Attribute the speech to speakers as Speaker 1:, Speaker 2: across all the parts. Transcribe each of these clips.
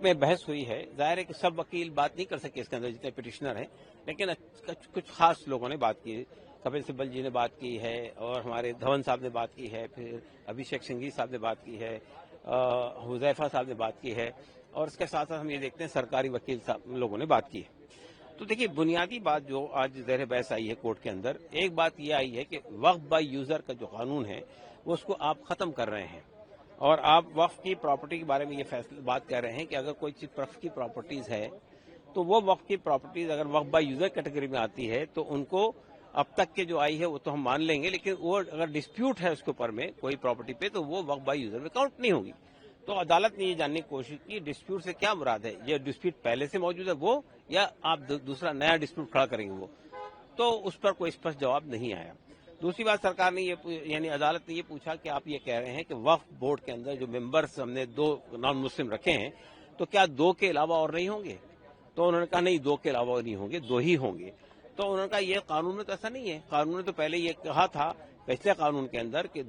Speaker 1: में बहस हुई है। जाहिर है कि सब वकील बात नहीं कर सके इसके अंदर जितने पिटिशनर हैं, लेकिन कुछ खास लोगों ने बात की। कपिल सिब्बल जी ने बात की है और हमारे धवन साहब ने बात की है, फिर अभिषेक सिंघवी साहब ने बात की है, हुजैफा साहब ने बात की है, और इसके साथ साथ हम ये देखते हैं सरकारी वकील साहब लोगों ने बात की है। तो देखिए, बुनियादी बात जो आज ज़ेर बहस आई है कोर्ट के अंदर, एक बात ये आई है कि वक्फ बाय यूजर का जो कानून है वो उसको आप खत्म कर रहे हैं, और आप वक्फ की प्रॉपर्टी के बारे में ये फैसला बात कर रहे हैं कि अगर कोई चीज वक्फ की प्रॉपर्टीज है तो वो वक्फ की प्रॉपर्टीज अगर वक्फ बाय यूजर कैटेगरी में आती है तो उनको अब तक के जो आई है वो तो हम मान लेंगे, लेकिन वो अगर डिस्प्यूट है उसके ऊपर में कोई प्रॉपर्टी पे तो वो वक्फ बाय यूजर में काउंट नहीं होगी। तो अदालत ने ये जानने की कोशिश की डिस्प्यूट से क्या मुराद है, ये डिस्प्यूट पहले से मौजूद है वो, या आप दूसरा नया डिस्प्यूट खड़ा करेंगे वो। तो उस पर कोई स्पष्ट जवाब नहीं आया। दूसरी बात, सरकार ने ये यानी अदालत ने ये पूछा कि आप ये कह रहे हैं कि वक्फ बोर्ड के अंदर जो मेंबर्स हमने 2 नॉन मुस्लिम रखे हैं तो क्या 2 के अलावा और नहीं होंगे? तो उन्होंने कहा नहीं, 2 के अलावा नहीं होंगे, 2 ही होंगे। तो उन्होंने कहा ये कानून में तो ऐसा नहीं है। कानून ने तो पहले ये कहा था पिछले कानून के अंदर कि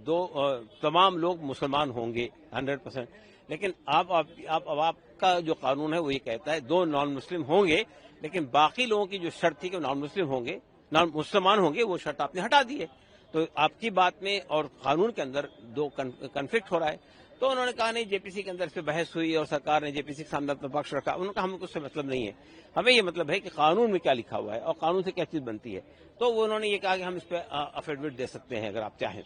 Speaker 1: तमाम लोग मुसलमान होंगे 100%, लेकिन अब आपका जो कानून है वो ये कहता है 2 नॉन मुस्लिम होंगे, लेकिन बाकी लोगों की जो शर्त थी कि नॉन मुस्लिम होंगे, नॉन मुसलमान होंगे, वो शर्त आपने हटा दी है। तो आपकी बात में और कानून के अंदर 2 कन्फ्लिक्ट हो रहा है। तो उन्होंने कहा नहीं, जेपीसी के अंदर इस पर बहस हुई और सरकार ने जेपीसी के सामने अपना पक्ष रखा। उन्होंने कहा हमें उससे मतलब नहीं है, हमें ये मतलब है कि कानून में क्या लिखा हुआ है और कानून से क्या चीज बनती है। तो वो उन्होंने ये कहा कि हम इस पर अफिडेविट दे सकते हैं अगर आप चाहें।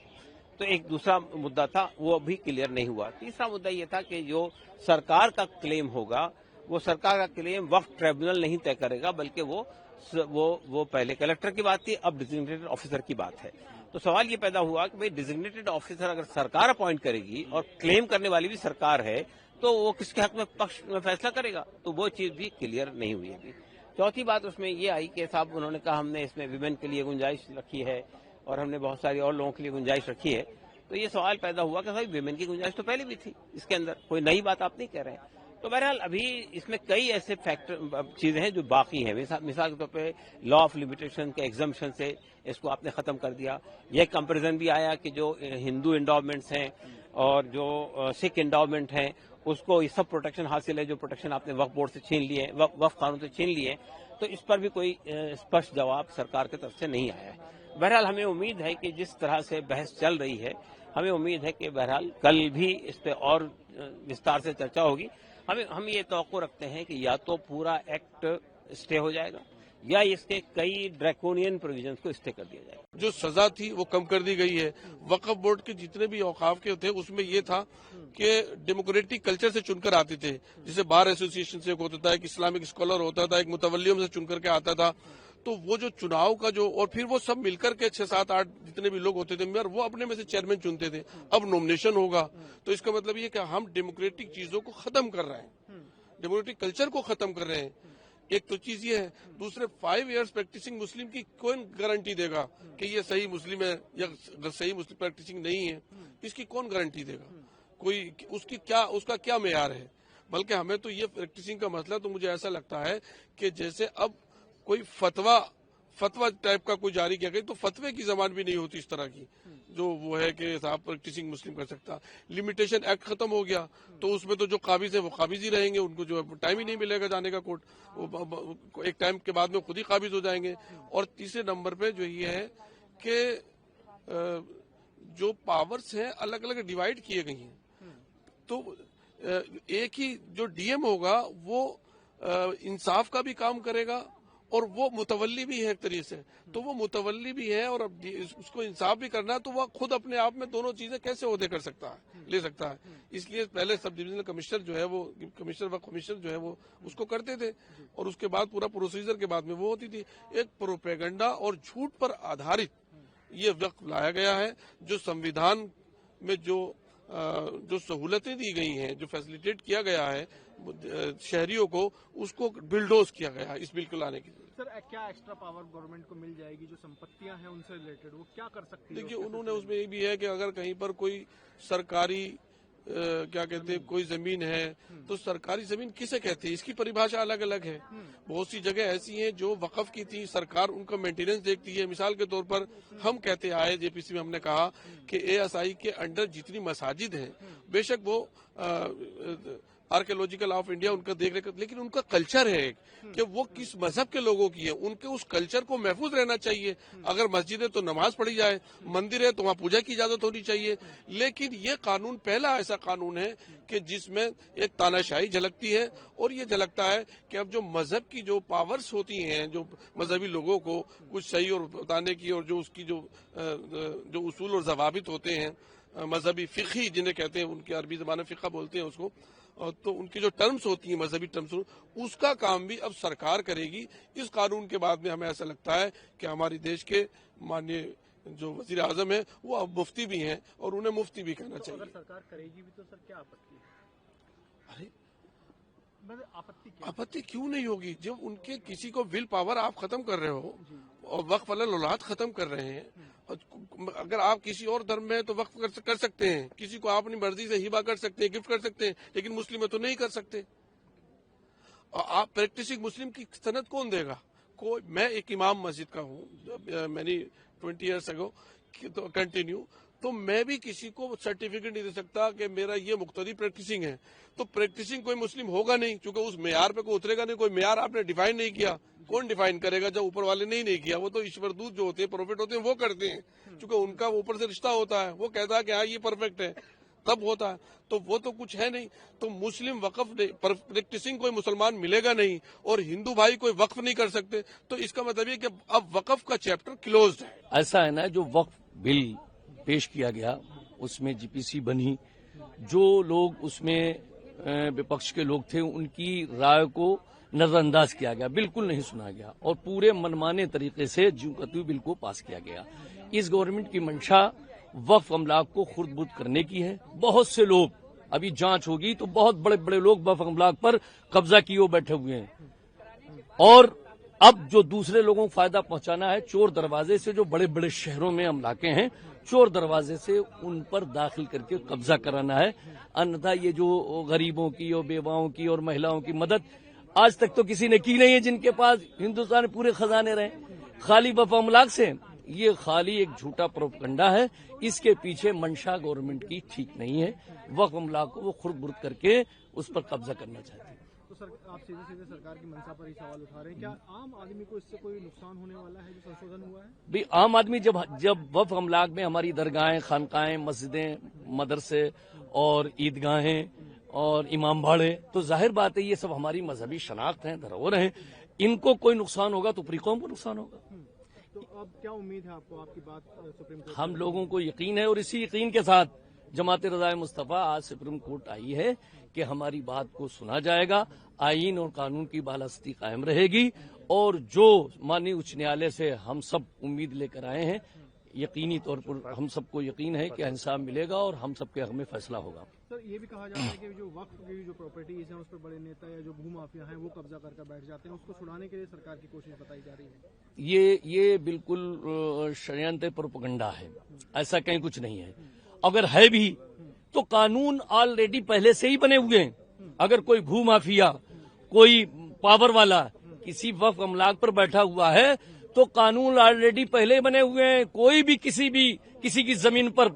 Speaker 1: तो एक दूसरा मुद्दा था, वो अभी क्लियर नहीं हुआ। तीसरा मुद्दा ये था कि जो सरकार का क्लेम होगा वो सरकार का क्लेम वक्फ ट्रिब्यूनल नहीं तय करेगा, बल्कि वो पहले कलेक्टर की बात थी, अब डिजिग्नेटेड ऑफिसर की बात है। तो सवाल ये पैदा हुआ कि भाई डिजिग्नेटेड ऑफिसर अगर सरकार अपॉइंट करेगी और क्लेम करने वाली भी सरकार है तो वो किसके हक में पक्ष में फैसला करेगा, तो वो चीज भी क्लियर नहीं हुई अभी। चौथी बात उसमें ये आई कि साहब उन्होंने कहा हमने इसमें विमेन के लिए गुंजाइश रखी है और हमने बहुत सारी और लोगों के लिए गुंजाइश रखी है। तो ये सवाल पैदा हुआ कि भाई विमेन की गुंजाइश तो पहले भी थी, इसके अंदर कोई नई बात आप नहीं कह रहे हैं। तो बहरहाल अभी इसमें कई ऐसे फैक्टर चीजें हैं जो बाकी हैं। मिसाल के तौर पे लॉ ऑफ लिमिटेशन के एग्जम्पशन से इसको आपने खत्म कर दिया। यह कंपैरिजन भी आया कि जो हिंदू एंडोवमेंट्स हैं और जो सिख एंडोवमेंट हैं उसको ये सब प्रोटेक्शन हासिल है, जो प्रोटेक्शन आपने वक्फ बोर्ड से छीन लिए, वक्फ कानून से छीन लिए। तो इस पर भी कोई स्पष्ट जवाब सरकार की तरफ से नहीं आया है। बहरहाल हमें उम्मीद है कि जिस तरह से बहस चल रही है, हमें उम्मीद है कि बहरहाल कल भी इस पर और विस्तार से चर्चा होगी। हम ये तवक्को रखते हैं कि या तो पूरा एक्ट स्टे हो जाएगा या इसके कई ड्रैकोनियन प्रोविजंस को स्टे कर दिया जाएगा।
Speaker 2: जो सजा थी वो कम कर दी गई है। वक्फ बोर्ड के जितने भी औकाफ के थे उसमें ये था कि डेमोक्रेटिक कल्चर से चुनकर आते थे, जैसे बार एसोसिएशन से होता था, एक इस्लामिक स्कॉलर होता था, एक मुतवल्लियों से चुनकर के आता था। तो वो जो चुनाव का जो, और फिर वो सब मिलकर के 6, 7, 8 जितने भी लोग होते थे मेयर, वो अपने में से चेयरमैन चुनते थे। अब नॉमिनेशन होगा, तो इसका मतलब ये कि हम डेमोक्रेटिक चीजों को खत्म कर रहे हैं, डेमोक्रेटिक कल्चर को खत्म कर रहे हैं। एक तो चीज ये है। दूसरे 5 इयर्स प्रैक्टिसिंग मुस्लिम की कौन गारंटी देगा कि ये सही मुस्लिम है या सही मुस्लिम प्रैक्टिसिंग नहीं है, इसकी कौन गारंटी देगा? कोई उसका क्या मेयार है? बल्कि हमें तो ये प्रैक्टिसिंग का मसला तो मुझे ऐसा लगता है कि जैसे अब कोई फतवा टाइप का कोई जारी किया गया, तो फतवे की जबान भी नहीं होती इस तरह की, जो वो है कि साहब प्रैक्टिसिंग मुस्लिम कर सकता। लिमिटेशन एक्ट खत्म हो गया तो उसमें तो जो काबिज है वो काबिज ही रहेंगे, उनको जो टाइम ही नहीं मिलेगा जाने का कोर्ट, वो एक टाइम के बाद में खुद ही काबिज हो जाएंगे। और तीसरे नंबर पे जो ये है कि जो पावर्स हैं अलग अलग डिवाइड किए गई हैं, तो एक ही जो डीएम होगा वो इंसाफ का भी काम करेगा और वो मुतवल्ली भी है एक तरीके से, तो वो मुतवल्ली भी है और अब उसको इंसाफ भी करना है, तो वह खुद अपने आप में दोनों चीजें कैसे ओहदे कर सकता है, ले सकता है। इसलिए पहले सब डिविजनल कमिश्नर जो है वो कमिश्नर जो है वो उसको करते थे और उसके बाद पूरा प्रोसीजर के बाद में वो होती थी। एक प्रोपेगेंडा और झूठ पर आधारित ये वक्त लाया गया है, जो संविधान में जो सहूलतें दी गई हैं, जो फैसिलिटेट किया गया है शहरियों को, उसको बिल्डोज किया गया है इस बिल को लाने के लिए।
Speaker 3: सर, क्या एक्स्ट्रा पावर गवर्नमेंट को मिल जाएगी? जो संपत्तियां हैं उनसे रिलेटेड वो क्या कर सकती है?
Speaker 2: देखिए, उन्होंने उसमें ये भी है कि अगर कहीं पर कोई सरकारी क्या कहते हैं कोई जमीन है, तो सरकारी जमीन किसे कहते हैं इसकी परिभाषा अलग अलग है। बहुत सी जगह ऐसी हैं जो वक्फ की थी, सरकार उनका मेंटेनेंस देखती है। मिसाल के तौर पर हम कहते आए, जेपीसी में हमने कहा कि एएसआई के अंडर जितनी मसाजिद हैं, बेशक वो आर्कियोलॉजिकल ऑफ इंडिया उनका देख रेख, लेकिन उनका कल्चर है कि वो किस मजहब के लोगों की है, उनके उस कल्चर को महफूज रहना चाहिए। अगर मस्जिद है तो नमाज पढ़ी जाए, मंदिर है तो वहां पूजा की इजाजत होनी चाहिए। लेकिन ये कानून पहला ऐसा कानून है कि जिसमें एक तानाशाही झलकती है, और ये झलकता है कि अब जो मजहब की जो पावर्स होती हैं, जो मजहबी लोगों को कुछ सही और बताने की, और जो उसकी जो उसूल और जवाबित होते हैं मजहबी फिकी जिन्हें कहते हैं, उनके अरबी ज़बान में फिका बोलते हैं उसको, तो उनकी जो टर्म्स होती हैं मजहबी टर्म्स, उसका काम भी अब सरकार करेगी। इस कानून के बाद में हमें ऐसा लगता है कि हमारे देश के माननीय जो वजीर आजम है वो अब मुफ्ती भी हैं, और उन्हें मुफ्ती भी कहना चाहिए।
Speaker 3: अगर सरकार करेगी भी तो सर क्या आपत्ति है?
Speaker 2: अरे
Speaker 3: आपत्ति क्या?
Speaker 2: आपत्ति क्यों नहीं होगी? जब उनके किसी को विल पावर आप खत्म कर रहे हो और वक्फ अलल औलाद खत्म कर रहे हैं, अगर आप किसी और धर्म में हैं तो वक्फ कर सकते हैं, किसी को आप अपनी मर्जी से हिबा कर सकते हैं, गिफ्ट कर सकते हैं, लेकिन मुस्लिम में तो नहीं कर सकते। और आप प्रैक्टिसिंग मुस्लिम की सनद कौन देगा? मैं एक इमाम मस्जिद का हूँ, मैंने 20 ईयर्स अगो तो कंटिन्यू, तो मैं भी किसी को सर्टिफिकेट नहीं दे सकता कि मेरा ये मुख्तरी प्रैक्टिसिंग है। तो प्रैक्टिसिंग कोई मुस्लिम होगा नहीं, क्योंकि उस मेयार पे कोई उतरेगा नहीं। कोई मेयार आपने डिफाइन नहीं किया, कौन डिफाइन करेगा जब ऊपर वाले ने ही नहीं किया? वो तो ईश्वर दूत जो होते हैं, प्रोफेट होते हैं, वो करते हैं, क्योंकि उनका ऊपर से रिश्ता होता है। वो कहता है कि हाँ ये परफेक्ट है, तब होता है। तो वो तो कुछ है नहीं। तो मुस्लिम वक्फ प्रैक्टिसिंग कोई मुसलमान मिलेगा नहीं, और हिंदू भाई कोई वक्फ नहीं कर सकते। तो इसका मतलब ये कि अब वक्फ का चैप्टर क्लोज्ड है।
Speaker 4: ऐसा है ना, जो वक्फ बिल पेश किया गया उसमें जीपीसी बनी, जो लोग उसमें विपक्ष के लोग थे उनकी राय को नजरअंदाज किया गया, बिल्कुल नहीं सुना गया, और पूरे मनमाने तरीके से ज्यों बिल को पास किया गया। इस गवर्नमेंट की मंशा वक्फ अमलाक को खुर्द-बुर्द करने की है। बहुत से लोग, अभी जांच होगी तो बहुत बड़े बड़े लोग वक्फ अमलाक पर कब्जा किए बैठे हुए हैं, और अब जो दूसरे लोगों को फायदा पहुंचाना है, चोर दरवाजे से जो बड़े बड़े शहरों में अमलाके हैं, चोर दरवाजे से उन पर दाखिल करके कब्जा कराना है। अन्यथा ये जो गरीबों की और बेवाओं की और महिलाओं की मदद आज तक तो किसी ने की नहीं है, जिनके पास हिंदुस्तान में पूरे खजाने रहे, खाली वक्फ अमलाक से। ये खाली एक झूठा प्रोपगंडा है। इसके पीछे मंशा गवर्नमेंट की ठीक नहीं है। वक्फ अमलाक को वो खुर्द-बुर्द करके उस पर कब्जा करना चाहती है।
Speaker 3: तो सर आप सीधे सीधे सरकार की मंशा पर ही सवाल उठा रहे हैं, क्या आम आदमी को इससे कोई नुकसान होने वाला है जो संशोधन हुआ है?
Speaker 4: भाई आम आदमी जब वक्फ अमलाक में हमारी दरगाहें, खानकाहें, मस्जिदें, मदरसे और ईदगाहें और इमाम बाड़े, तो जाहिर बात है ये सब हमारी मजहबी शनाख्त हैं, धरोहर हैं, इनको कोई नुकसान होगा तो पूरी कौम को नुकसान होगा।
Speaker 3: तो अब क्या उम्मीद है आपको? आपकी बात सुप्रीम कोर्ट,
Speaker 4: हम लोगों को यकीन है, और इसी यकीन के साथ जमात रज़ाए मुस्तफ़ा आज सुप्रीम कोर्ट आई है कि हमारी बात को सुना जाएगा, आईन और कानून की बालादस्ती कायम रहेगी, और जो माननीय उच्च न्यायालय से हम सब उम्मीद लेकर आए हैं, यकीनी तौर पर हम सबको यकीन है कि इंसाफ मिलेगा और हम सबके हक में फैसला होगा।
Speaker 3: सर ये भी कहा जाता है कि जो वक्फ की जो प्रॉपर्टीज हैं उस पर बड़े नेता या जो भूमाफिया हैं वो कब्जा करके बैठ जाते हैं, उसको छुड़ाने के लिए सरकार की कोशिश बताई जा रही है।
Speaker 4: ये बिल्कुल षड्यंत्र प्रोपगंडा है, ऐसा कहीं कुछ नहीं है। अगर है भी तो कानून ऑलरेडी पहले से ही बने हुए हैं। अगर कोई भूमाफिया, कोई पावर वाला किसी वक्फ अमलाक पर बैठा हुआ है तो कानून ऑलरेडी पहले बने हुए हैं। कोई भी किसी की जमीन पर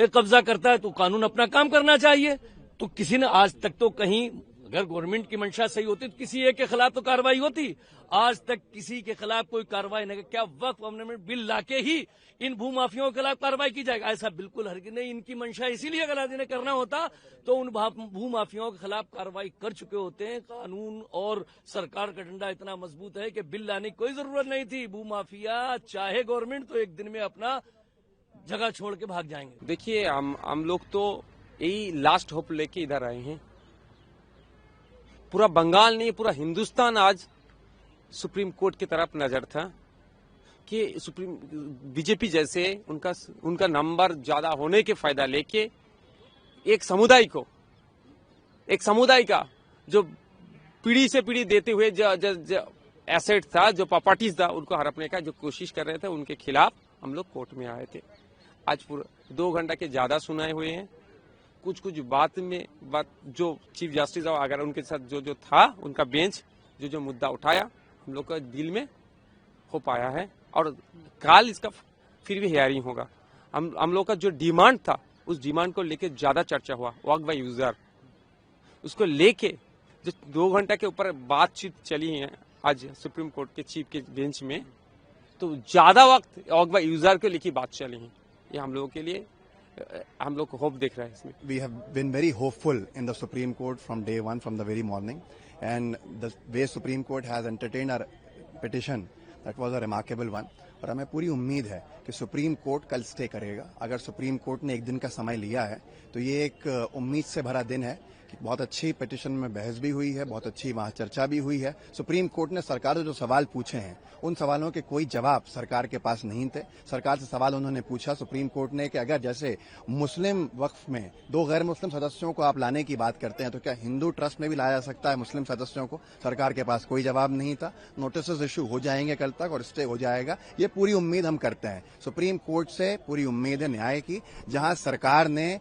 Speaker 4: कब्जा करता है तो कानून अपना काम करना चाहिए। तो किसी ने आज तक तो कहीं, अगर गवर्नमेंट की मंशा सही होती तो किसी एक के खिलाफ तो कार्रवाई होती। आज तक किसी के खिलाफ कोई कार्रवाई नहीं। क्या वक्फ अमेंडमेंट बिल लाके ही इन भूमाफियों के खिलाफ कार्रवाई की जाएगी? ऐसा बिल्कुल हरगिज़ नहीं। इनकी मंशा इसीलिए अगर आज इन्हें करना होता तो उन भूमाफियों के खिलाफ कार्रवाई कर चुके होते हैं। कानून और सरकार का डंडा इतना मजबूत है कि बिल लाने की कोई जरूरत नहीं थी। भूमाफिया चाहे गवर्नमेंट तो एक दिन में अपना जगह छोड़ के भाग जाएंगे।
Speaker 5: देखिए हम लोग तो यही लास्ट होप लेके इधर आए हैं। पूरा बंगाल नहीं, पूरा हिंदुस्तान आज सुप्रीम कोर्ट की तरफ नजर था कि बीजेपी जैसे उनका नंबर ज्यादा होने के फायदा लेके एक समुदाय का जो पीढ़ी से पीढ़ी देते हुए जो एसेट था, जो प्रॉपर्टीज था, उनको हड़पने का जो कोशिश कर रहे थे, उनके खिलाफ हम लोग कोर्ट में आए थे। आज पूरा 2 घंटा के ज्यादा सुनाए हुए हैं। कुछ बात जो चीफ जस्टिस अगर उनके साथ जो था उनका बेंच जो मुद्दा उठाया हम लोग का दिल में हो पाया है, और कल इसका फिर भी हियरिंग होगा। हम लोग का जो डिमांड था उस डिमांड को लेकर ज्यादा चर्चा हुआ। वक्फ बाय यूजर उसको लेके जो 2 घंटा के ऊपर बातचीत चली है आज सुप्रीम कोर्ट के चीफ के बेंच में, तो ज्यादा वक्त वक्फ बाय यूजर को लेके बात चली है। ये हम लोगों के लिए, हम लोग को होप दिख रहा है इसमें।
Speaker 6: We have been very hopeful in the Supreme Court from day one, from the very morning, and the way Supreme Court has entertained our petition, that was a remarkable one. और हमें पूरी उम्मीद है कि सुप्रीम कोर्ट कल stay करेगा। अगर supreme court ने एक दिन का समय लिया है तो ये एक उम्मीद से भरा दिन है कि बहुत अच्छी पिटिशन में बहस भी हुई है, बहुत अच्छी वहां चर्चा भी हुई है। सुप्रीम कोर्ट ने सरकार से जो सवाल पूछे हैं उन सवालों के कोई जवाब सरकार के पास नहीं थे। सरकार से सवाल उन्होंने पूछा सुप्रीम कोर्ट ने कि अगर जैसे मुस्लिम वक्फ में 2 गैर मुस्लिम सदस्यों को आप लाने की बात करते हैं तो क्या हिंदू ट्रस्ट में भी लाया जा सकता है मुस्लिम सदस्यों को? सरकार के पास कोई जवाब नहीं था। नोटिस इश्यू हो जाएंगे कल तक और स्टे हो जाएगा, ये पूरी उम्मीद हम करते हैं। सुप्रीम कोर्ट से पूरी उम्मीद है न्याय की, जहां सरकार ने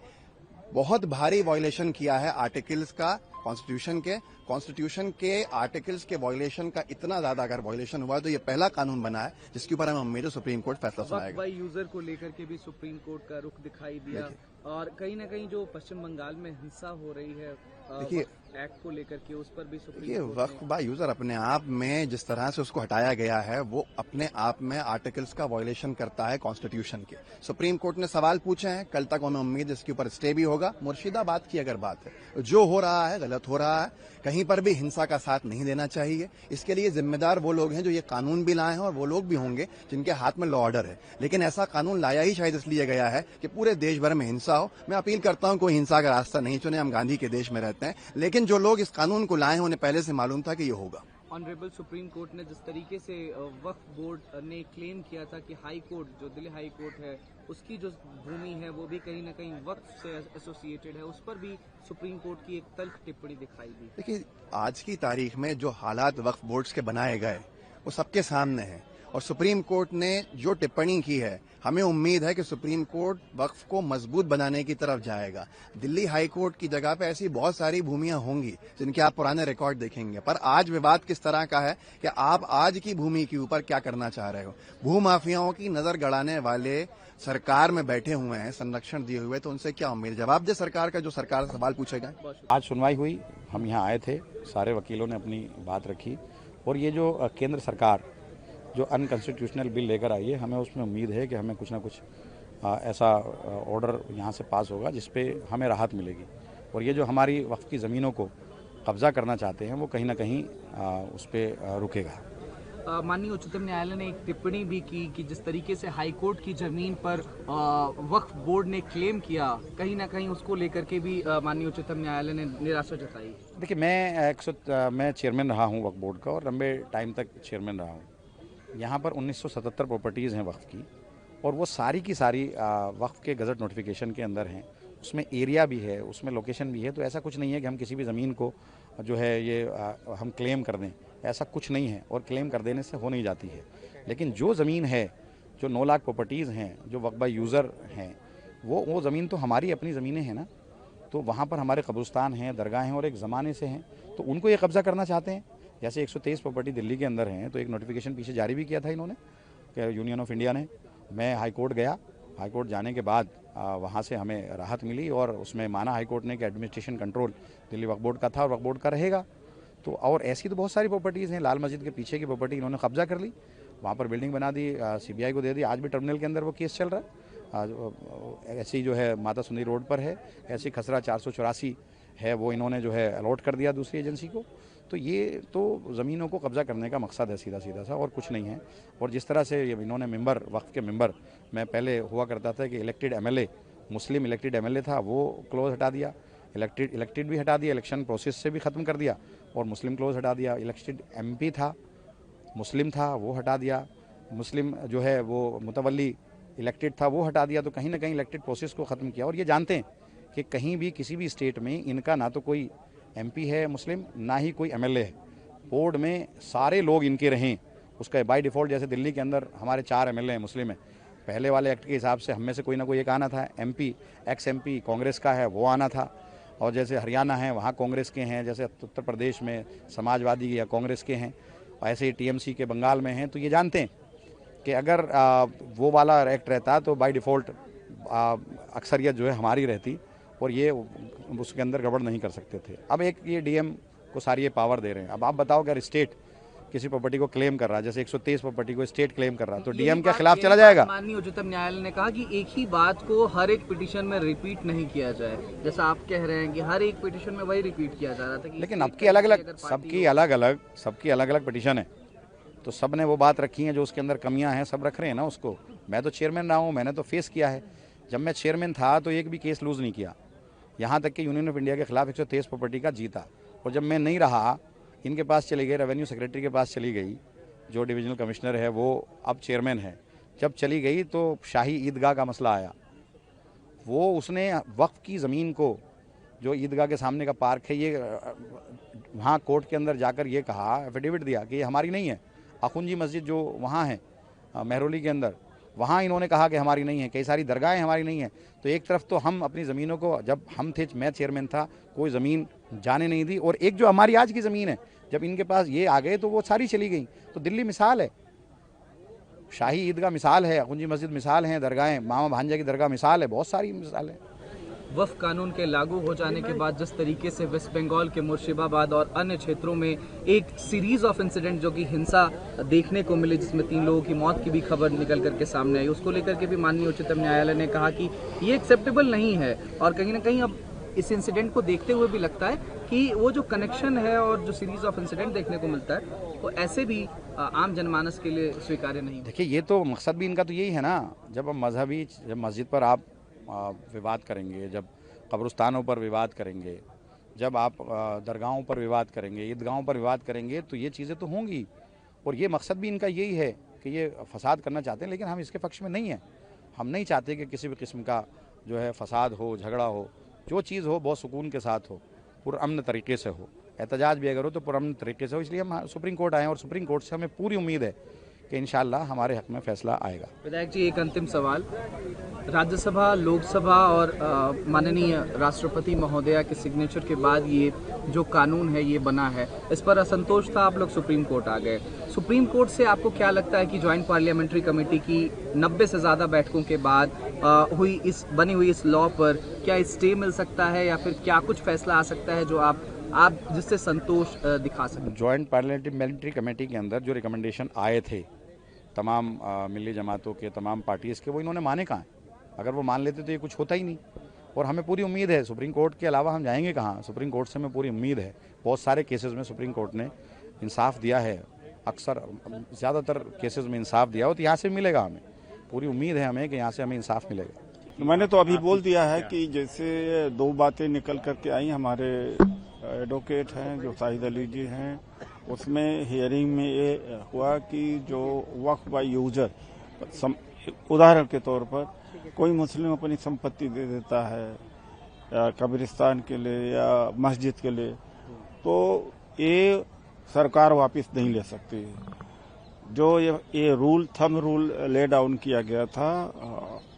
Speaker 6: बहुत भारी वायलेशन किया है आर्टिकल्स का, कॉन्स्टिट्यूशन के आर्टिकल्स के वायलेशन का इतना ज्यादा अगर वायलेशन हुआ तो ये पहला कानून बना है जिसके ऊपर हमें उम्मीद है सुप्रीम कोर्ट फैसला सुनाएगा।
Speaker 3: बाई यूजर को लेकर के भी सुप्रीम कोर्ट का रुख दिखाई दिया, और कहीं ना कहीं जो पश्चिम बंगाल में हिंसा हो रही है
Speaker 6: देखिए
Speaker 3: एक्ट को लेकर के, उस पर भी सुप्रीम
Speaker 6: ये
Speaker 3: कोर्ट
Speaker 6: वक्फ बाय यूजर अपने आप में जिस तरह से उसको हटाया गया है वो अपने आप में आर्टिकल्स का वायलेशन करता है कॉन्स्टिट्यूशन के। सुप्रीम कोर्ट ने सवाल पूछे हैं, कल तक हमें उम्मीद है इसके ऊपर स्टे भी होगा। मुर्शिदाबाद की अगर बात है, जो हो रहा है गलत हो रहा है, कहीं पर भी हिंसा का साथ नहीं देना चाहिए। इसके लिए जिम्मेदार वो लोग हैं जो ये कानून भी लाए हैं और वो लोग भी होंगे जिनके हाथ में लॉ ऑर्डर है। लेकिन ऐसा कानून लाया ही शायद इसलिए गया है कि पूरे देश भर में हिंसा हो। मैं अपील करता हूं कोई हिंसा का रास्ता नहीं चुने, हम गांधी के देश में रहते हैं, लेकिन जो लोग इस कानून को लाए हैं उन्हें पहले से मालूम था कि ये होगा।
Speaker 3: ऑनरेबल सुप्रीम कोर्ट ने जिस तरीके से वक्फ बोर्ड ने क्लेम किया था कि हाई कोर्ट, जो दिल्ली हाई कोर्ट है, उसकी जो भूमि है वो भी कहीं ना कहीं वक्फ से एसोसिएटेड है, उस पर भी सुप्रीम कोर्ट की एक तल्ख टिप्पणी दिखाई दी।
Speaker 6: देखिए आज की तारीख में जो हालात वक्फ बोर्ड्स के बनाए गए वो सबके सामने हैं, और सुप्रीम कोर्ट ने जो टिप्पणी की है हमें उम्मीद है कि सुप्रीम कोर्ट वक्फ को मजबूत बनाने की तरफ जाएगा। दिल्ली हाई कोर्ट की जगह पे ऐसी बहुत सारी भूमियां होंगी जिनके आप पुराने रिकॉर्ड देखेंगे, पर आज विवाद किस तरह का है कि आप आज की भूमि के ऊपर क्या करना चाह रहे हो। भूमाफियाओं की नजर गड़ाने वाले सरकार में बैठे हुए हैं, संरक्षण दिए हुए, तो उनसे क्या उम्मीद? जवाब दे सरकार का, जो सरकार से सवाल पूछेगा।
Speaker 7: आज सुनवाई हुई, हम यहाँ आए थे, सारे वकीलों ने अपनी बात रखी, और ये जो केंद्र सरकार जो अनकॉन्स्टिट्यूशनल बिल लेकर आई है, हमें उसमें उम्मीद है कि हमें कुछ ना कुछ ऐसा ऑर्डर यहाँ से पास होगा जिसपे हमें राहत मिलेगी। और ये जो हमारी वक्फ की ज़मीनों को कब्जा करना चाहते हैं वो कहीं ना कहीं उस पर रुकेगा।
Speaker 3: माननीय उच्चतम न्यायालय ने एक टिप्पणी भी की कि जिस तरीके से हाई कोर्ट की जमीन पर वक्फ बोर्ड ने क्लेम किया, कहीं ना कहीं उसको लेकर के भी माननीय उच्चतम न्यायालय ने निराशा जताई।
Speaker 7: देखिए मैं चेयरमैन रहा हूँ वक्फ बोर्ड का, और लंबे टाइम तक चेयरमैन रहा हूँ। यहाँ पर 1977 प्रॉपर्टीज़ हैं वक्फ की, और वो सारी की सारी वक्फ के गज़ट नोटिफिकेशन के अंदर हैं। उसमें एरिया भी है, उसमें लोकेशन भी है, तो ऐसा कुछ नहीं है कि हम किसी भी ज़मीन को जो है ये हम क्लेम कर दें, ऐसा कुछ नहीं है, और क्लेम कर देने से हो नहीं जाती है। लेकिन जो ज़मीन है, जो 9 लाख प्रॉपर्टीज़ हैं, जो वक्फ बाय यूज़र हैं, वो ज़मीन तो हमारी अपनी ज़मीनें हैं ना, तो वहाँ पर हमारे कब्रिस्तान हैं, दरगाह हैं, और एक ज़माने से हैं, तो उनको ये कब्ज़ा करना चाहते हैं। जैसे 123 प्रॉपर्टी दिल्ली के अंदर हैं, तो एक नोटिफिकेशन पीछे जारी भी किया था इन्होंने, यूनियन ऑफ इंडिया ने। मैं हाई कोर्ट गया, हाई कोर्ट जाने के बाद वहाँ से हमें राहत मिली, और उसमें माना हाई कोर्ट ने कि administration control Delhi Waqf board का था और वक्फ बोर्ड का रहेगा। तो और ऐसी तो बहुत सारी प्रॉपर्टीज़ हैं, लाल मस्जिद के पीछे की प्रॉपर्टी इन्होंने कब्जा कर ली, वहाँ पर बिल्डिंग बना दी, CBI को दे दी। आज भी टर्मिनल के अंदर वो केस चल रहा है। ऐसी जो है माता सुंदरी रोड पर है, ऐसी खसरा 484 है, वो इन्होंने जो है अलॉट कर दिया दूसरी एजेंसी को। तो ये तो ज़मीनों को कब्जा करने का मकसद है सीधा सा, और कुछ नहीं है। और जिस तरह से ये इन्होंने मेंबर, वक्फ के मेंबर, मैं पहले हुआ करता था कि इलेक्टेड MLA, मुस्लिम इलेक्टेड MLA था, वो क्लोज हटा दिया, इलेक्टेड भी हटा दिया, इलेक्शन प्रोसेस से भी ख़त्म कर दिया, और मुस्लिम क्लोज हटा दिया। इलेक्टेड MP था, मुस्लिम था, वो हटा दिया। मुस्लिम जो है वो मुतवल्ली इलेक्टेड था, वो हटा दिया। तो कहीं ना कहीं इलेक्टेड प्रोसेस को ख़त्म किया। और ये जानते हैं कि कहीं भी किसी भी स्टेट में इनका ना तो कोई MP है मुस्लिम, ना ही कोई MLA है। बोर्ड में सारे लोग इनके रहें, उसका बाय डिफ़ॉल्ट, जैसे दिल्ली के अंदर हमारे 4 MLA हैं मुस्लिम हैं, पहले वाले एक्ट के हिसाब से हम में से कोई ना कोई एक आना था। MP, ex-MP कांग्रेस का है, वो आना था। और जैसे हरियाणा है, वहाँ कांग्रेस के हैं, जैसे उत्तर प्रदेश में समाजवादी या कांग्रेस के हैं, ऐसे ही TMC के बंगाल में हैं। तो ये जानते हैं कि अगर वो वाला एक्ट रहता तो बाय डिफ़ॉल्ट अक्सरियत जो है हमारी रहती, और ये उसके अंदर गड़बड़ नहीं कर सकते थे। अब एक ये डीएम को सारी ये पावर दे रहे हैं। अब आप बताओ अगर स्टेट किसी प्रॉपर्टी को क्लेम कर रहा है, जैसे 123 प्रॉपर्टी को स्टेट क्लेम कर रहा है, तो डीएम के खिलाफ चला जाएगा।
Speaker 3: माननीय उच्चतम न्यायालय ने कहा कि एक ही बात को हर एक पिटीशन में रिपीट नहीं किया जाए, जैसा आप कह रहे हैं कि हर एक पिटीशन में वही रिपीट किया जा रहा था।
Speaker 7: लेकिन आपकी अलग अलग सबकी अलग अलग पिटीशन है, तो सब ने वो बात रखी है जो उसके अंदर कमियां हैं, सब रख रहे हैं ना उसको। मैं तो चेयरमैन रहा हूँ, मैंने तो फेस किया है। जब मैं चेयरमैन था तो एक भी केस लूज नहीं किया, यहाँ तक कि यूनियन ऑफ इंडिया के खिलाफ 123 प्रॉपर्टी का जीता। और जब मैं नहीं रहा, इनके पास चली गई, रेवेन्यू सेक्रेटरी के पास चली गई, जो डिविजनल कमिश्नर है वो अब चेयरमैन है। जब चली गई तो शाही ईदगाह का मसला आया। वो उसने वक्फ की ज़मीन को, जो ईदगाह के सामने का पार्क है, ये वहाँ कोर्ट के अंदर जाकर ये कहा, एफिडेविट दिया कि ये हमारी नहीं है। अखुंजी मस्जिद जो वहाँ है महरौली के अंदर, वहाँ इन्होंने कहा कि हमारी नहीं है। कई सारी दरगाहें हमारी नहीं है। तो एक तरफ तो हम अपनी ज़मीनों को, जब हम थे, मैं चेयरमैन था, कोई ज़मीन जाने नहीं दी, और एक जो हमारी आज की ज़मीन है, जब इनके पास ये आ गए तो वो सारी चली गई। तो दिल्ली मिसाल है, शाही ईदगाह मिसाल है, अखुंजी मस्जिद मिसाल है, दरगाहें, मामा भांजा की दरगाह मिसाल है, बहुत सारी मिसाल है।
Speaker 3: वक्फ कानून के लागू हो जाने के बाद जिस तरीके से वेस्ट बंगाल के मुर्शिदाबाद और अन्य क्षेत्रों में एक सीरीज ऑफ इंसिडेंट जो कि हिंसा देखने को मिले, जिसमें 3 लोगों की मौत की भी खबर निकल करके सामने आई, उसको लेकर के भी माननीय उच्चतम न्यायालय ने कहा कि ये एक्सेप्टेबल नहीं है। और कहीं ना कहीं अब इस इंसिडेंट को देखते हुए भी लगता है कि वो जो कनेक्शन है और जो सीरीज ऑफ इंसिडेंट देखने को मिलता है, वो ऐसे भी आम जनमानस के लिए स्वीकार्य नहीं।
Speaker 7: देखिए, ये तो मकसद भी इनका तो यही है ना, जब मस्जिद पर आप विवाद करेंगे, जब कब्रिस्तानों पर विवाद करेंगे, जब आप दरगाहों पर विवाद करेंगे, ईदगाहों पर विवाद करेंगे, तो ये चीज़ें तो होंगी। और ये मकसद भी इनका यही है कि ये फसाद करना चाहते हैं, लेकिन हम इसके पक्ष में नहीं हैं। हम नहीं चाहते कि किसी भी किस्म का जो है फसाद हो, झगड़ा हो। जो चीज़ हो बहुत सुकून के साथ हो, पुरअमन तरीके से हो। एहतजाज भी अगर हो तो पुरअमन तरीके से हो। इसलिए हम सुप्रीम कोर्ट आए हैं और सुप्रीम कोर्ट से हमें पूरी उम्मीद है कि इंशाअल्लाह हमारे हक में फैसला आएगा।
Speaker 3: विधायक जी, एक अंतिम सवाल। राज्यसभा, लोकसभा और माननीय राष्ट्रपति महोदया के सिग्नेचर के बाद ये जो कानून है ये बना है, इस पर असंतोष था, आप लोग सुप्रीम कोर्ट आ गए। सुप्रीम कोर्ट से आपको क्या लगता है कि ज्वाइंट पार्लियामेंट्री कमेटी की 90 से ज़्यादा बैठकों के बाद बनी हुई इस लॉ पर क्या स्टे मिल सकता है, या फिर क्या कुछ फैसला आ सकता है जो आप जिससे संतोष दिखा सकें?
Speaker 7: ज्वाइंट पार्लियामेंट्री कमेटी के अंदर जो रिकमेंडेशन आए थे तमाम मिली जमातों के, तमाम पार्टीज़ के, वो इन्होंने माने कहाँ हैं? अगर वो मान लेते तो ये कुछ होता ही नहीं। और हमें पूरी उम्मीद है, सुप्रीम कोर्ट के अलावा हम जाएंगे कहाँ? सुप्रीम कोर्ट से हमें पूरी उम्मीद है। बहुत सारे केसेस में सुप्रीम कोर्ट ने इंसाफ दिया है, अक्सर ज़्यादातर केसेस में इंसाफ दिया हो, तो यहाँ से मिलेगा। हमें पूरी उम्मीद है हमें कि यहाँ से हमें इंसाफ मिलेगा।
Speaker 8: मैंने तो अभी बोल दिया है कि जैसे 2 बातें निकल करके आई, हमारे एडवोकेट हैं जो शाहिद अली जी हैं, उसमें हियरिंग में ये हुआ कि जो वक्फ बाय यूजर, उदाहरण के तौर पर कोई मुस्लिम अपनी संपत्ति दे देता है कब्रिस्तान के लिए या मस्जिद के लिए, तो ये सरकार वापस नहीं ले सकती। जो ये rule, thumb rule lay down किया गया था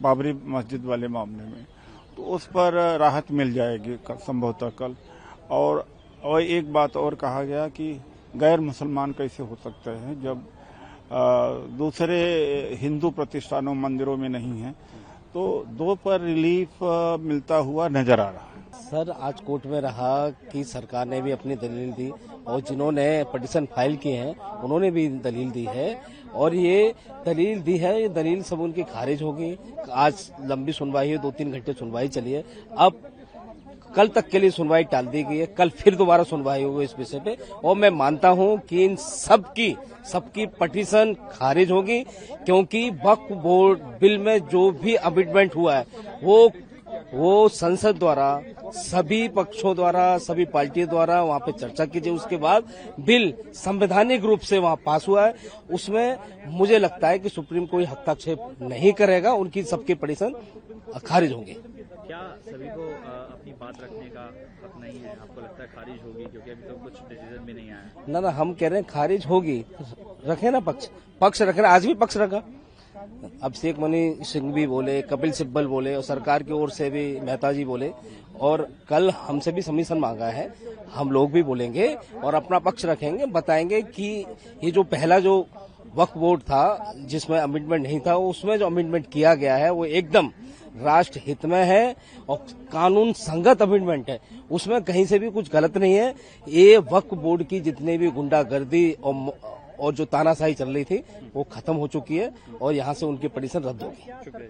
Speaker 8: बाबरी मस्जिद वाले मामले में, तो उस पर राहत मिल जाएगी संभवतः कल। और एक बात और कहा गया कि गैर मुसलमान कैसे हो सकते हैं जब दूसरे हिंदू प्रतिष्ठानों, मंदिरों में नहीं है, तो 2 पर रिलीफ मिलता हुआ नजर आ रहा है।
Speaker 9: सर, आज कोर्ट में रहा कि सरकार ने भी अपनी दलील दी और जिन्होंने पिटीशन फाइल किए हैं उन्होंने भी दलील दी है, और ये दलील दी है, ये दलील सब उनकी खारिज होगी। आज लंबी सुनवाई है, 2-3 घंटे सुनवाई चली है। अब कल तक के लिए सुनवाई टाल दी गई है, कल फिर दोबारा सुनवाई होगी इस विषय पे, और मैं मानता हूं कि इन सबकी पिटीशन खारिज होगी, क्योंकि वक्फ बोर्ड बिल में जो भी अमेंडमेंट हुआ है वो संसद द्वारा, सभी पक्षों द्वारा, सभी पार्टियों द्वारा वहां पे चर्चा कीजिए, उसके बाद बिल संवैधानिक रूप से वहां पास हुआ है। उसमें मुझे लगता है कि सुप्रीम कोई हस्तक्षेप नहीं करेगा, उनकी सबकी पिटीशन खारिज होंगी।
Speaker 10: क्या सभी को अपनी बात रखने का हक नहीं है? आपको लगता है खारिज होगी, क्योंकि अभी तो कुछ डिसीजन भी नहीं आया?
Speaker 9: ना, हम कह रहे हैं खारिज होगी। रखे ना पक्ष रखे ना, आज भी पक्ष रखा। अभिषेक मनु सिंह भी बोले, कपिल सिब्बल बोले, और सरकार की ओर से भी मेहता जी बोले, और कल हमसे भी सबमिशन मांगा है। हम लोग भी बोलेंगे और अपना पक्ष रखेंगे, बताएंगे कि ये जो पहला जो वक्फ बोर्ड था जिसमें अमेंडमेंट नहीं था, उसमें जो अमेंडमेंट किया गया है वो एकदम राष्ट्र हित में है और कानून संगत अमेंडमेंट है, उसमें कहीं से भी कुछ गलत नहीं है। ये वक्फ बोर्ड की जितने भी गुंडागर्दी और जो तानाशाही चल रही थी वो खत्म हो चुकी है और यहाँ से उनकी पिटीशन रद्द होगी।